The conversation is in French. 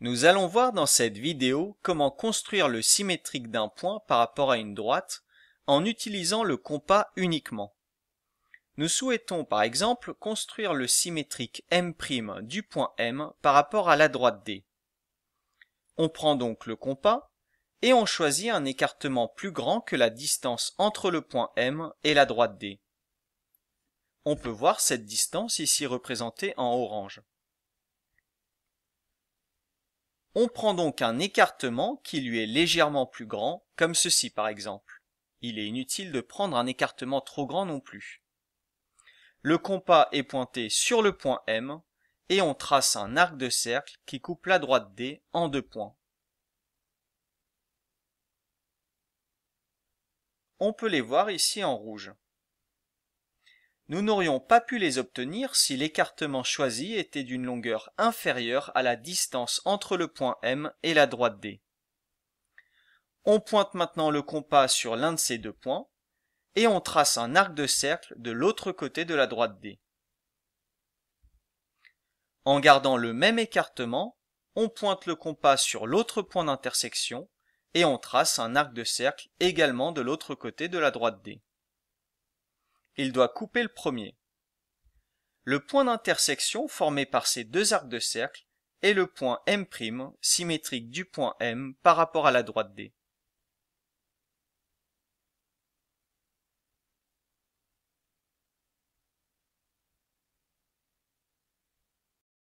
Nous allons voir dans cette vidéo comment construire le symétrique d'un point par rapport à une droite en utilisant le compas uniquement. Nous souhaitons par exemple construire le symétrique M' du point M par rapport à la droite D. On prend donc le compas et on choisit un écartement plus grand que la distance entre le point M et la droite D. On peut voir cette distance ici représentée en orange. On prend donc un écartement qui lui est légèrement plus grand, comme ceci par exemple. Il est inutile de prendre un écartement trop grand non plus. Le compas est pointé sur le point M et on trace un arc de cercle qui coupe la droite D en deux points. On peut les voir ici en rouge. Nous n'aurions pas pu les obtenir si l'écartement choisi était d'une longueur inférieure à la distance entre le point M et la droite D. On pointe maintenant le compas sur l'un de ces deux points et on trace un arc de cercle de l'autre côté de la droite D. En gardant le même écartement, on pointe le compas sur l'autre point d'intersection et on trace un arc de cercle également de l'autre côté de la droite D. Il doit couper le premier. Le point d'intersection formé par ces deux arcs de cercle est le point M', symétrique du point M par rapport à la droite D.